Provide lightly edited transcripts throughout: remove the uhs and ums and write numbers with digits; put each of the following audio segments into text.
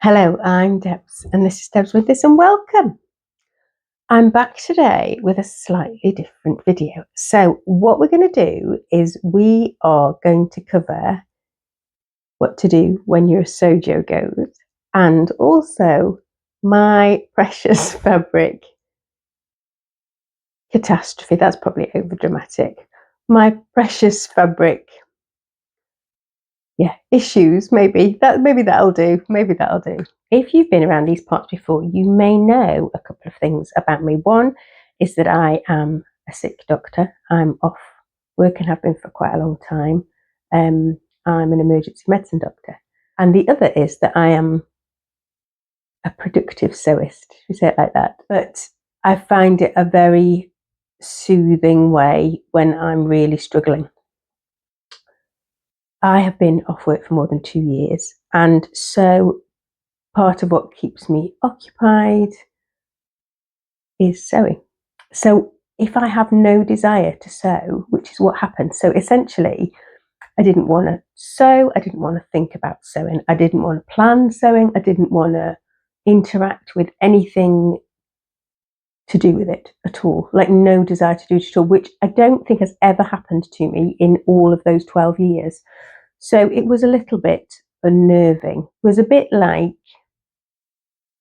Hello, I'm Debs, and this is Debs with This, and welcome. I'm back today with a slightly different video. So what we're going to do is we are going to cover what to do when you're a Sewjo goat, and also my precious fabric catastrophe. That's probably over dramatic. My precious fabric issues, maybe that'll do. If you've been around these parts before, you may know a couple of things about me. One is that I am a sick doctor. I'm off work and have been for quite a long time. I'm an emergency medicine doctor. And the other is that I am a productive sewist, we say it like that. But I find it a very soothing way when I'm really struggling. I have been off work for more than 2 years, and so part of what keeps me occupied is sewing. So if I have no desire to sew, which is what happened, so essentially I didn't want to sew, I didn't want to think about sewing, I didn't want to plan sewing, I didn't want to interact with anything to do with it at all, like no desire to do it at all, which I don't think has ever happened to me in all of those 12 years. So it was a little bit unnerving. It was a bit like,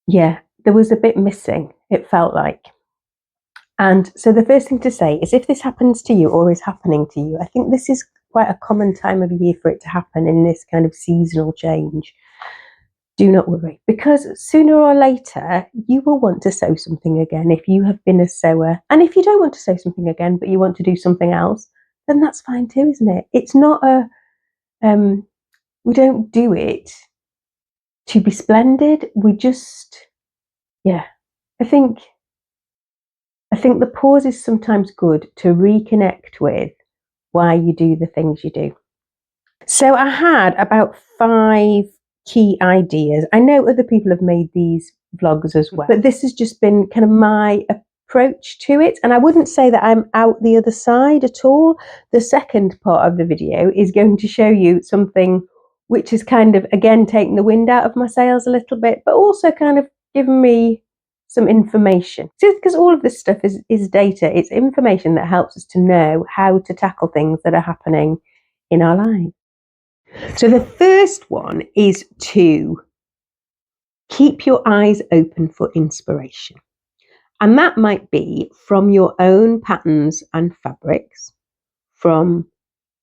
there was a bit missing, it felt like. And so the first thing to say is, if this happens to you or is happening to you, I think this is quite a common time of year for it to happen in this kind of seasonal change. Do not worry, because sooner or later you will want to sew something again if you have been a sewer. And if you don't want to sew something again, but you want to do something else, then that's fine too, isn't it? It's not we don't do it to be splendid. We just, I think the pause is sometimes good to reconnect with why you do the things you do. So I had about 5 key ideas. I know other people have made these vlogs as well, but this has just been kind of my approach to it. And I wouldn't say that I'm out the other side at all. The second part of the video is going to show you something which is kind of, again, taking the wind out of my sails a little bit, but also kind of giving me some information. So, because all of this stuff is data, it's information that helps us to know how to tackle things that are happening in our lives. So the first one is to keep your eyes open for inspiration. And that might be from your own patterns and fabrics, from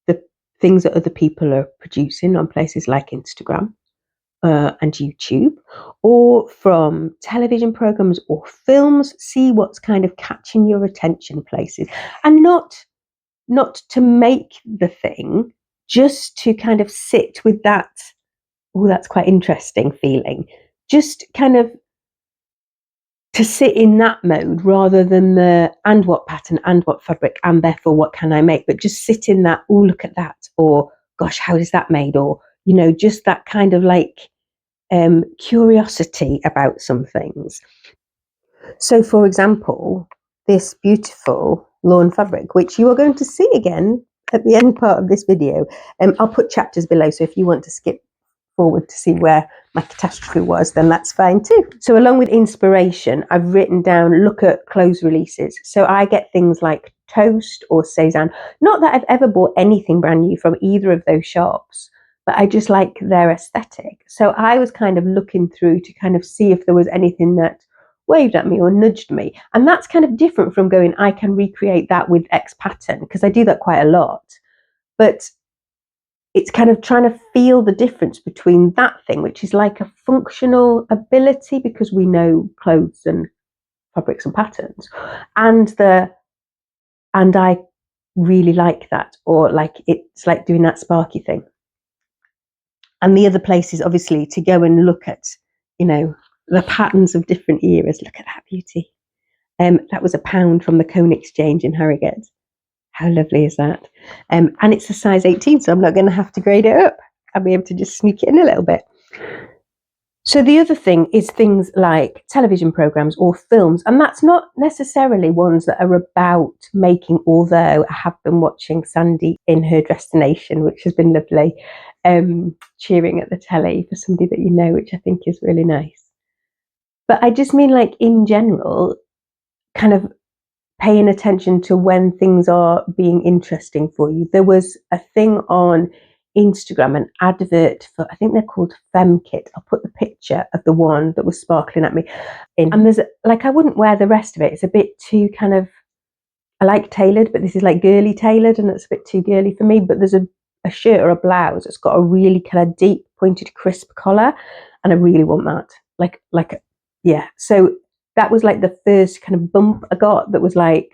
the things that other people are producing on places like Instagram and YouTube, or from television programs or films. See what's kind of catching your attention places, and not to make the thing, just to kind of sit with that, oh, that's quite interesting feeling, just kind of to sit in that mode rather than the and what pattern and what fabric and therefore what can I make, but just sit in that, oh, look at that, or gosh, how is that made, or just that kind of like curiosity about some things. So for example, this beautiful lawn fabric, which you are going to see again at the end part of this video, I'll put chapters below, so if you want to skip forward to see where my catastrophe was, then that's fine too. So along with inspiration, I've written down, look at clothes releases. So I get things like Toast or Cezanne. Not that I've ever bought anything brand new from either of those shops, but I just like their aesthetic. So I was kind of looking through to kind of see if there was anything that waved at me or nudged me. And that's kind of different from going, I can recreate that with X pattern, because I do that quite a lot. But it's kind of trying to feel the difference between that thing, which is like a functional ability, because we know clothes and fabrics and patterns, and I really like that, or like it's like doing that sparky thing. And the other place is obviously to go and look at, the patterns of different eras. Look at that beauty. That was £1 from the Cone Exchange in Harrogate. How lovely is that? And it's a size 18, so I'm not going to have to grade it up. I'll be able to just sneak it in a little bit. So the other thing is things like television programs or films, and that's not necessarily ones that are about making, although I have been watching Sandy in her destination, which has been lovely. cheering at the telly for somebody that you know, which I think is really nice. But I just mean, like, in general, kind of paying attention to when things are being interesting for you. There was a thing on Instagram, an advert for, I think they're called Femkit. I'll put the picture of the one that was sparkling at me in. And there's, like, I wouldn't wear the rest of it. It's a bit too kind of, I like tailored, but this is like girly tailored, and it's a bit too girly for me. But there's a shirt or a blouse that's got a really kind of deep, pointed, crisp collar, and I really want that. Yeah. So that was like the first kind of bump I got that was like,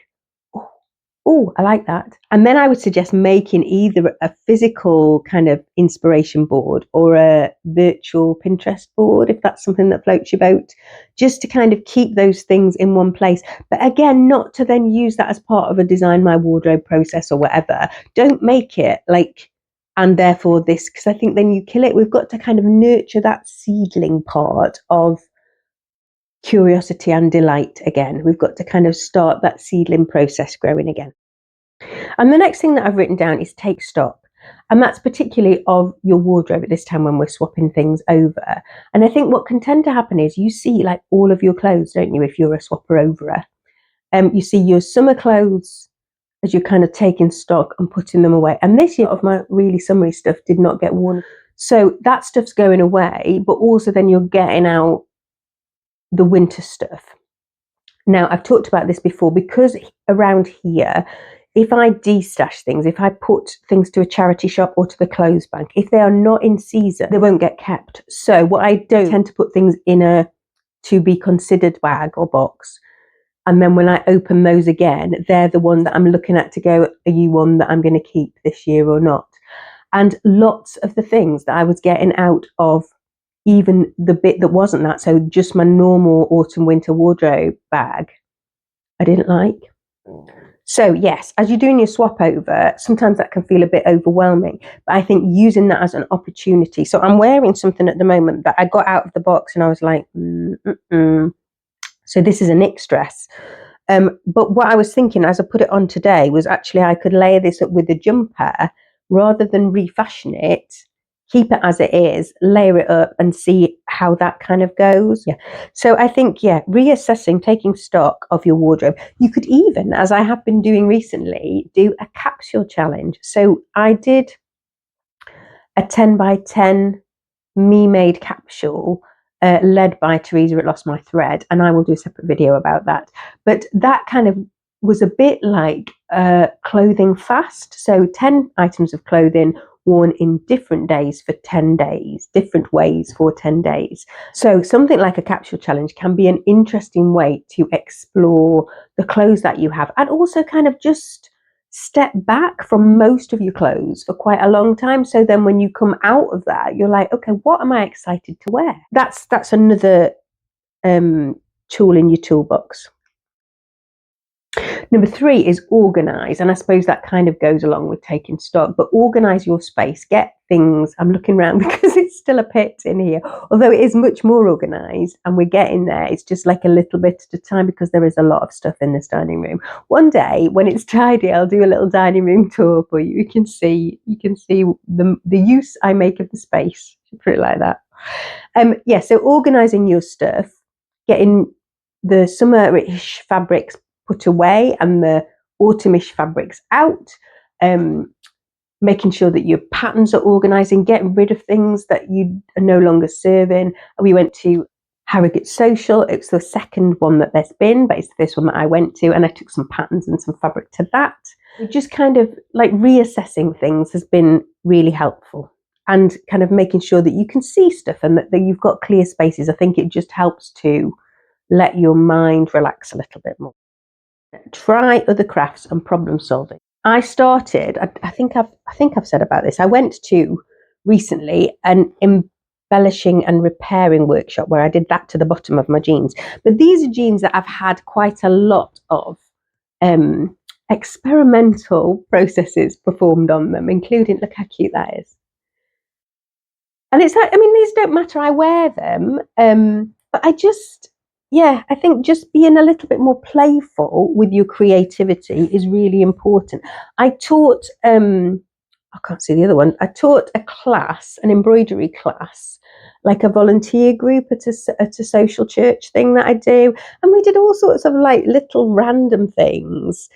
oh, I like that. And then I would suggest making either a physical kind of inspiration board or a virtual Pinterest board, if that's something that floats your boat, just to kind of keep those things in one place. But again, not to then use that as part of a design my wardrobe process or whatever. Don't make it like, and therefore this, because I think then you kill it. We've got to kind of nurture that seedling part of curiosity and delight again. We've got to kind of start that seedling process growing again. And the next thing that I've written down is take stock. And that's particularly of your wardrobe at this time when we're swapping things over. And I think what can tend to happen is you see like all of your clothes, don't you, if you're a swapper overer. You see your summer clothes as you're kind of taking stock and putting them away. And this year of my really summery stuff did not get worn. So that stuff's going away, but also then you're getting out the winter stuff. Now, I've talked about this before, because around here, if I de-stash things, if I put things to a charity shop or to the clothes bank, if they are not in season, they won't get kept. So what I do, tend to put things in a to be considered bag or box. And then when I open those again, they're the one that I'm looking at to go, are you one that I'm going to keep this year or not? And lots of the things that I was getting out of even the bit that wasn't that, so just my normal autumn winter wardrobe bag, I didn't like. So yes, as you're doing your swap over, sometimes that can feel a bit overwhelming, but I think using that as an opportunity. So I'm wearing something at the moment that I got out of the box and I was like, So this is a knit dress. But what I was thinking as I put it on today was actually I could layer this up with a jumper rather than refashion it. Keep it as it is, layer it up and see how that kind of goes. Yeah. So I think, reassessing, taking stock of your wardrobe. You could even, as I have been doing recently, do a capsule challenge. So I did a 10 by 10 me-made capsule led by Teresa at Lost My Thread, and I will do a separate video about that. But that kind of was a bit like clothing fast. So 10 items of clothing worn in different days for 10 days, different ways for 10 days. So something like a capsule challenge can be an interesting way to explore the clothes that you have, and also kind of just step back from most of your clothes for quite a long time. So then when you come out of that, you're like, okay, what am I excited to wear? That's another tool in your toolbox. Number 3 is organize, and I suppose that kind of goes along with taking stock, but organize your space, get things. I'm looking around because it's still a pit in here, although it is much more organized and we're getting there. It's just like a little bit at a time because there is a lot of stuff in this dining room. One day when it's tidy, I'll do a little dining room tour for you. You can see the use I make of the space, put it like that. So organizing your stuff, getting the summer-ish fabrics put away and the autumnish fabrics out, making sure that your patterns are organising, getting rid of things that you are no longer serving. We went to Harrogate Social. It's the second one that there's been, but it's the first one that I went to, and I took some patterns and some fabric to that. Just kind of like reassessing things has been really helpful, and kind of making sure that you can see stuff and that you've got clear spaces. I think it just helps to let your mind relax a little bit more. Try other crafts and problem solving. I started, I think I've said about this, I went to recently an embellishing and repairing workshop where I did that to the bottom of my jeans. But these are jeans that I've had quite a lot of experimental processes performed on them, including, look how cute that is. And it's like, I mean, these don't matter, I wear them, but I think just being a little bit more playful with your creativity is really important. I taught I can't see the other one. I taught a class, an embroidery class, like a volunteer group at a social church thing that I do. And we did all sorts of like little random things.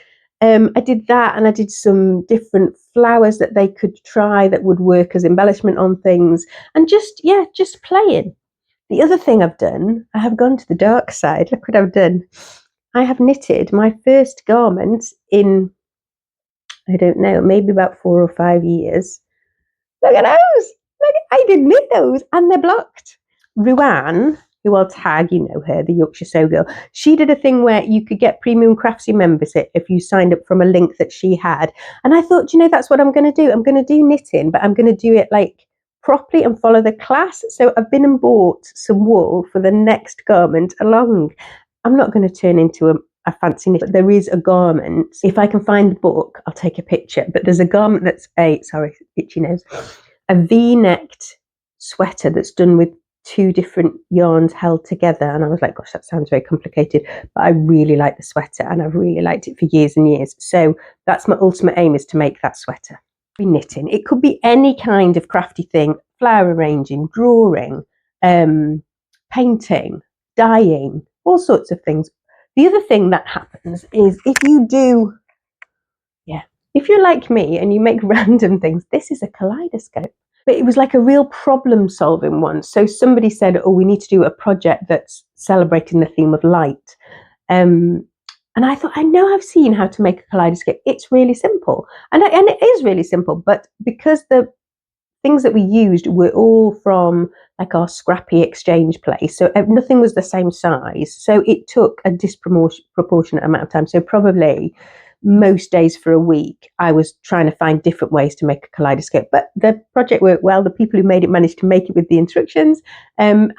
I did that, and I did some different flowers that they could try that would work as embellishment on things, and just playing. The other thing I've done, I have gone to the dark side. Look what I've done. I have knitted my first garment in, I don't know, maybe about 4 or 5 years. Look at those. Look, I did knit those, and they're blocked. Ruanne, who I'll tag, you know her, the Yorkshire Sew Girl, she did a thing where you could get premium Craftsy membership if you signed up from a link that she had. And I thought, you know, that's what I'm going to do. I'm going to do knitting, but I'm going to do it like properly and follow the class. So I've been and bought some wool for the next garment along. I'm not going to turn into a fancy knit, but there is a garment. If I can find the book, I'll take a picture. But there's a garment that's itchy nose, a V-necked sweater that's done with 2 different yarns held together. And I was like, gosh, that sounds very complicated, but I really like the sweater, and I've really liked it for years and years. So that's my ultimate aim, is to make that sweater. Be knitting. It could be any kind of crafty thing: flower arranging, drawing, painting, dyeing, all sorts of things. The other thing that happens is if you're like me and you make random things, this is a kaleidoscope. But it was like a real problem solving one. So somebody said, oh, we need to do a project that's celebrating the theme of light. And I thought, I know I've seen how to make a kaleidoscope. It's really simple. And it is really simple. But because the things that we used were all from like our scrappy exchange place, so nothing was the same size. So it took a disproportionate amount of time. So probably most days for a week, I was trying to find different ways to make a kaleidoscope. But the project worked well. The people who made it managed to make it with the instructions. And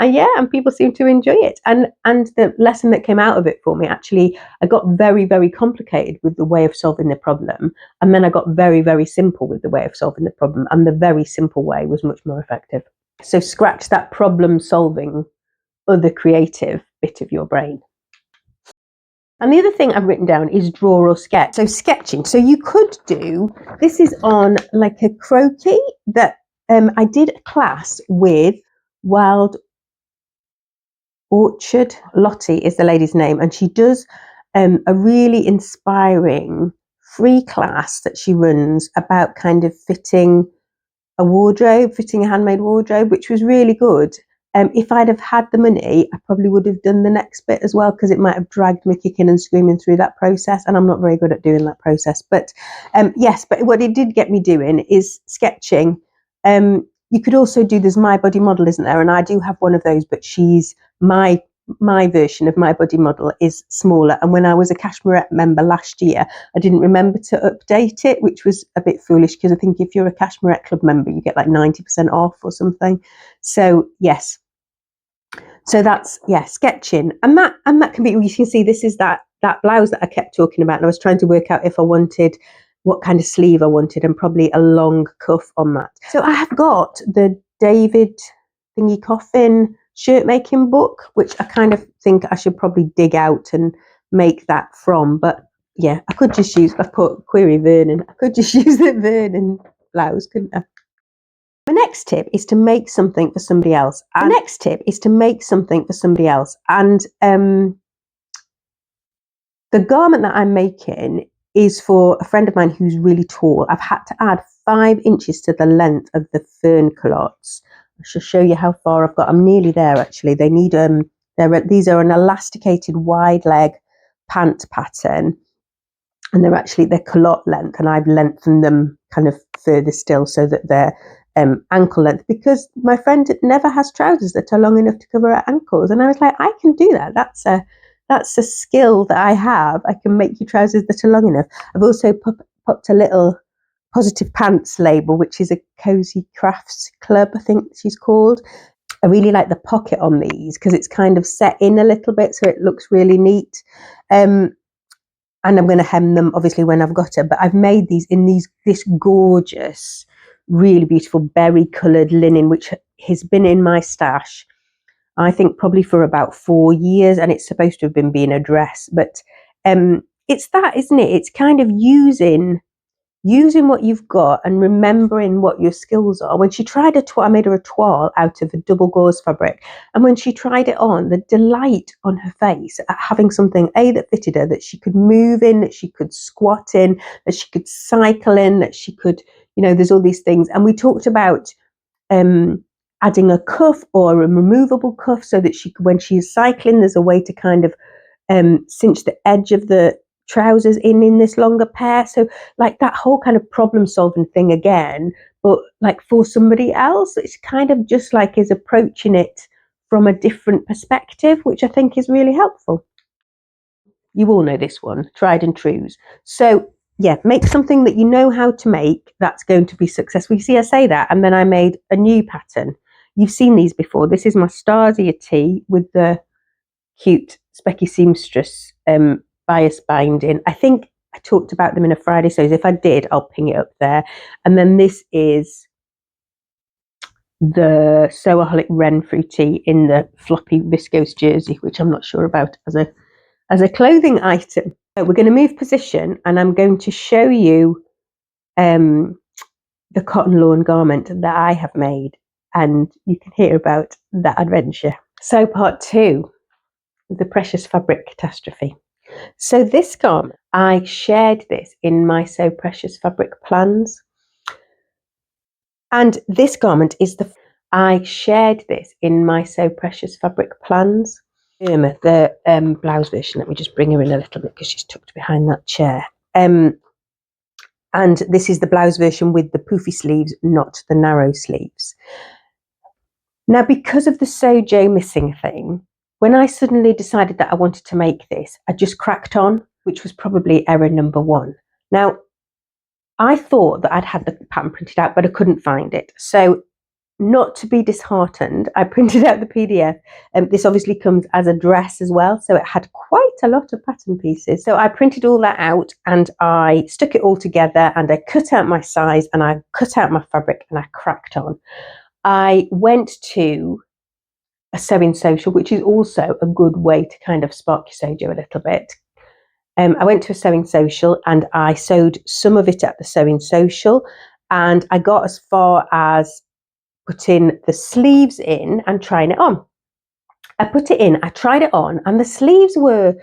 people seemed to enjoy it. And the lesson that came out of it for me, actually, I got very, very complicated with the way of solving the problem. And then I got very, very simple with the way of solving the problem. And the very simple way was much more effective. So scratch that problem solving, other creative bit of your brain. And the other thing I've written down is draw or sketch. So sketching. So you could do, this is on like a croquis that I did a class with Wild Orchard. Lottie is the lady's name. And she does a really inspiring free class that she runs about kind of fitting a handmade wardrobe, which was really good. If I'd have had the money, I probably would have done the next bit as well, because it might have dragged me kicking and screaming through that process, and I'm not very good at doing that process. But but what it did get me doing is sketching. You could also do, there's My Body Model, isn't there? And I do have one of those, but she's my version of My Body Model is smaller. And when I was a Cashmerette member last year, I didn't remember to update it, which was a bit foolish, because I think if you're a Cashmerette Club member, you get like 90% off or something. So yes. So that's, sketching. And that can be, you can see this is that blouse that I kept talking about. And I was trying to work out if I wanted, what kind of sleeve I wanted, and probably a long cuff on that. So I have got the David Thingy Coffin shirt making book, which I kind of think I should probably dig out and make that from. But yeah, I could just use, I've put query Vernon, I could just use the Vernon blouse, couldn't I? My next tip is to make something for somebody else. And the garment that I'm making is for a friend of mine who's really tall. I've had to add 5 inches to the length of the fern culottes. I shall show you how far I've got. I'm nearly there, actually. They need these are an elasticated wide leg pant pattern, and they're culotte length, and I've lengthened them kind of further still so that they're ankle length, because my friend never has trousers that are long enough to cover her ankles. And I was like, I can do that. That's a skill that I have. I can make you trousers that are long enough. I've also popped a little Positive Pants label, which is a Cozy Crafts Club, I think she's called. I really like the pocket on these because it's kind of set in a little bit, so it looks really neat. And I'm going to hem them obviously when I've got it, but I've made these in this gorgeous, really beautiful berry coloured linen, which has been in my stash, I think probably for about 4 years, and it's supposed to have been being a dress. But it's that, isn't it? It's kind of using using what you've got and remembering what your skills are. When she tried I made her a toile out of a double gauze fabric, and when she tried it on, the delight on her face at having something that fitted her, that she could move in, that she could squat in, that she could cycle in, that she could, there's all these things. And we talked about adding a cuff or a removable cuff, so that when she is cycling, there's a way to kind of cinch the edge of the trousers in this longer pair. So like that whole kind of problem solving thing again, but like for somebody else, it's kind of just like is approaching it from a different perspective, which I think is really helpful. You all know this one, tried and trues. So yeah, make something that you know how to make that's going to be successful. You see, I say that, and then I made a new pattern. You've seen these before. This is my Starsia tee with the cute Specky Seamstress bias binding. I think I talked about them in a Friday series. If I did, I'll ping it up there. And then this is the Sewaholic Renfrew tee in the floppy viscose jersey, which I'm not sure about as a clothing item. So we're going to move position, and I'm going to show you the cotton lawn garment that I have made, and you can hear about that adventure. So part 2, the precious fabric catastrophe. So this garment, I shared this in my So Precious Fabric plans. And this garment is I shared this in my So Precious Fabric plans. Irma, the blouse version. Let me just bring her in a little bit because she's tucked behind that chair. And this is the blouse version with the poofy sleeves, not the narrow sleeves. Now, because of the Sewjo missing thing, when I suddenly decided that I wanted to make this, I just cracked on, which was probably error number 1. Now, I thought that I'd had the pattern printed out, but I couldn't find it. So not to be disheartened, I printed out the PDF. This obviously comes as a dress as well, so it had quite a lot of pattern pieces. So I printed all that out, and I stuck it all together, and I cut out my size, and I cut out my fabric, and I cracked on. I went to a sewing social, which is also a good way to kind of spark your Sewjo a little bit. I went to a sewing social, and I sewed some of it at the sewing social, and I got as far as putting the sleeves in and trying it on. I put it in, I tried it on, and the sleeves were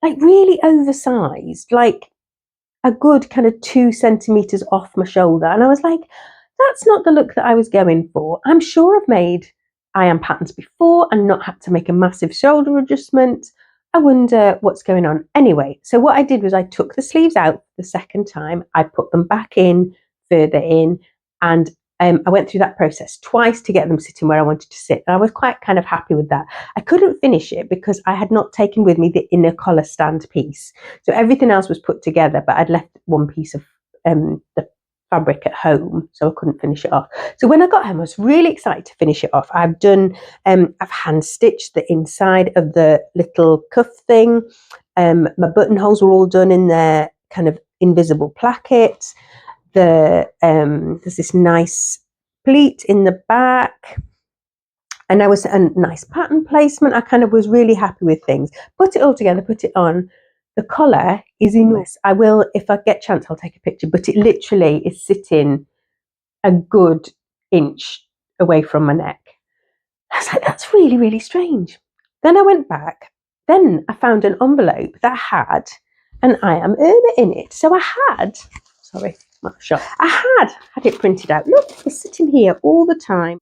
like really oversized, like a good kind of 2 centimeters off my shoulder. And I was like, that's not the look that I was going for. I'm sure I've made iron patterns before and not had to make a massive shoulder adjustment. I wonder what's going on. Anyway, so what I did was I took the sleeves out the second time, I put them back in, further in, and I went through that process twice to get them sitting where I wanted to sit. And I was quite kind of happy with that. I couldn't finish it because I had not taken with me the inner collar stand piece. So everything else was put together, but I'd left one piece of the fabric at home, so I couldn't finish it off. So when I got home, I was really excited to finish it off. I've hand stitched the inside of the little cuff thing. My buttonholes were all done in their kind of invisible placket. There's this nice pleat in the back, and there was a nice pattern placement. I kind of was really happy with things. Put it all together, put it on. The collar is enormous. I will, if I get a chance, I'll take a picture, but it literally is sitting a good inch away from my neck. I was like, that's really, really strange. Then I went back. Then I found an envelope that had an I am Irma in it. So I had it printed out. Look, it's sitting here all the time.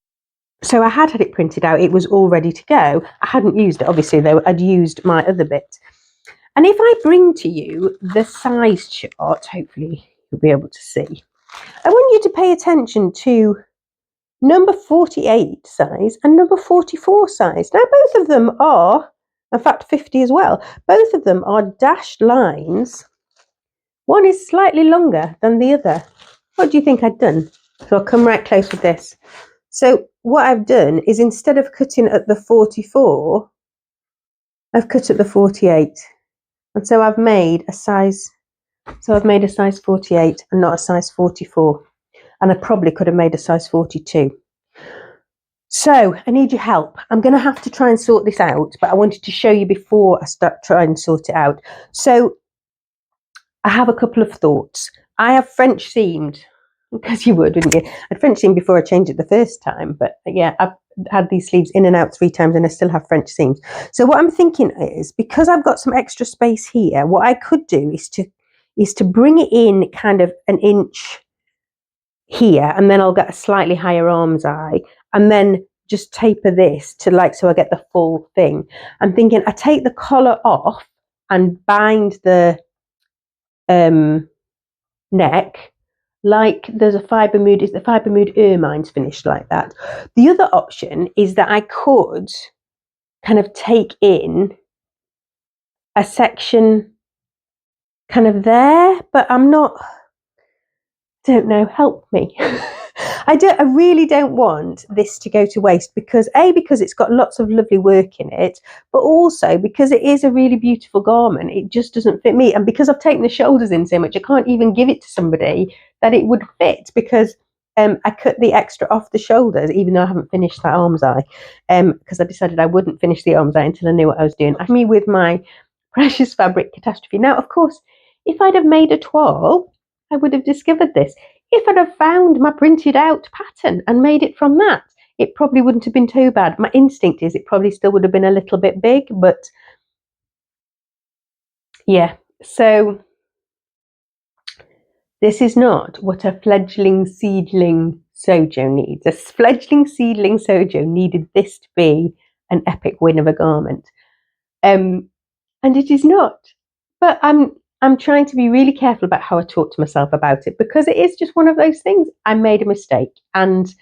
So I had it printed out. It was all ready to go. I hadn't used it, obviously, though. I'd used my other bit. And if I bring to you the size chart, hopefully you'll be able to see. I want you to pay attention to number 48 size and number 44 size. Now, both of them are, in fact, 50 as well. Both of them are dashed lines. One is slightly longer than the other. What do you think I'd done? So I'll come right close with this. So what I've done is, instead of cutting at the 44, I've cut at the 48. And so I've made a size 48 and not a size 44. And I probably could have made a size 42. So I need your help. I'm going to have to try and sort this out, but I wanted to show you before I start trying to sort it out. So I have a couple of thoughts. I have French seamed, because you would, wouldn't you? I'd French seamed before I changed it the first time, but yeah, I've had these sleeves in and out 3 times and I still have French seams. So what I'm thinking is, because I've got some extra space here, what I could do is to bring it in kind of an inch here, and then I'll get a slightly higher arm's eye, and then just taper this to like, so I get the full thing. I'm thinking I take the collar off and bind the neck like there's a fibre mood. Is the fibre mood ermine's finished like that? The other option is that I could kind of take in a section kind of there, but I'm not, don't know, help me. I really don't want this to go to waste, because because it's got lots of lovely work in it, but also because it is a really beautiful garment, it just doesn't fit me. And because I've taken the shoulders in so much, I can't even give it to somebody that it would fit, because I cut the extra off the shoulders, even though I haven't finished that arm's eye, because I decided I wouldn't finish the arm's eye until I knew what I was doing. Me with my precious fabric catastrophe. Now, of course, if I'd have made a toile, I would have discovered this. If I'd have found my printed out pattern and made it from that, it probably wouldn't have been too bad. My instinct is it probably still would have been a little bit big, but yeah. So this is not what a fledgling seedling Sewjo needs. A fledgling seedling Sewjo needed this to be an epic win of a garment. And it is not. But I'm trying to be really careful about how I talk to myself about it, because it is just one of those things. I made a mistake, and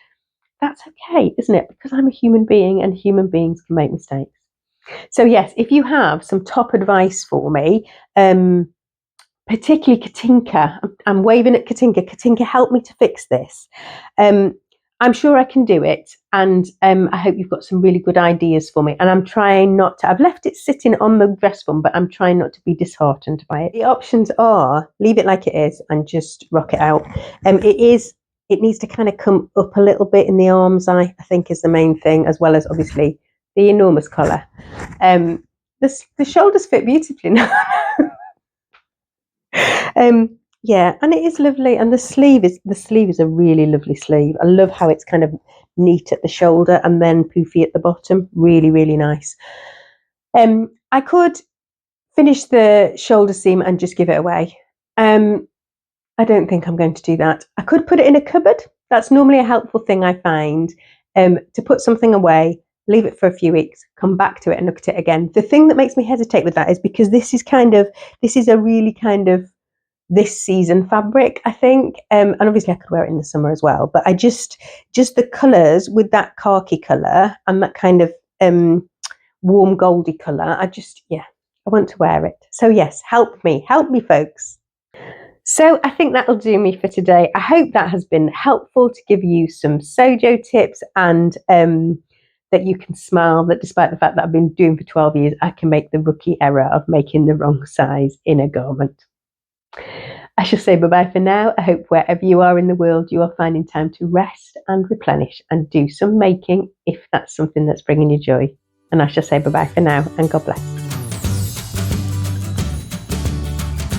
that's okay, isn't it? Because I'm a human being and human beings can make mistakes. So yes, if you have some top advice for me, particularly Katinka, I'm waving at Katinka. Katinka, help me to fix this. I'm sure I can do it, and I hope you've got some really good ideas for me. And I'm trying not to, I've left it sitting on the dress form, but I'm trying not to be disheartened by it. The options are leave it like it is and just rock it out. It needs to kind of come up a little bit in the arms, I think is the main thing, as well as obviously the enormous collar. The shoulders fit beautifully now. Yeah, and it is lovely, and the sleeve is a really lovely sleeve. I love how it's kind of neat at the shoulder and then poofy at the bottom. Really, really nice. I could finish the shoulder seam and just give it away. I don't think I'm going to do that. I could put it in a cupboard. That's normally a helpful thing I find, to put something away, leave it for a few weeks, come back to it and look at it again. The thing that makes me hesitate with that is because this is a really kind of this season fabric, I think, and obviously I could wear it in the summer as well, but I just the colours with that khaki colour and that kind of warm goldy colour, I want to wear it. So yes, help me folks. So I think that'll do me for today. I hope that has been helpful to give you some Sewjo tips, and that you can smile that despite the fact that I've been doing for 12 years, I can make the rookie error of making the wrong size in a garment. I shall say bye-bye for now. I hope wherever you are in the world, you are finding time to rest and replenish and do some making if that's something that's bringing you joy. And I shall say bye-bye for now, and God bless.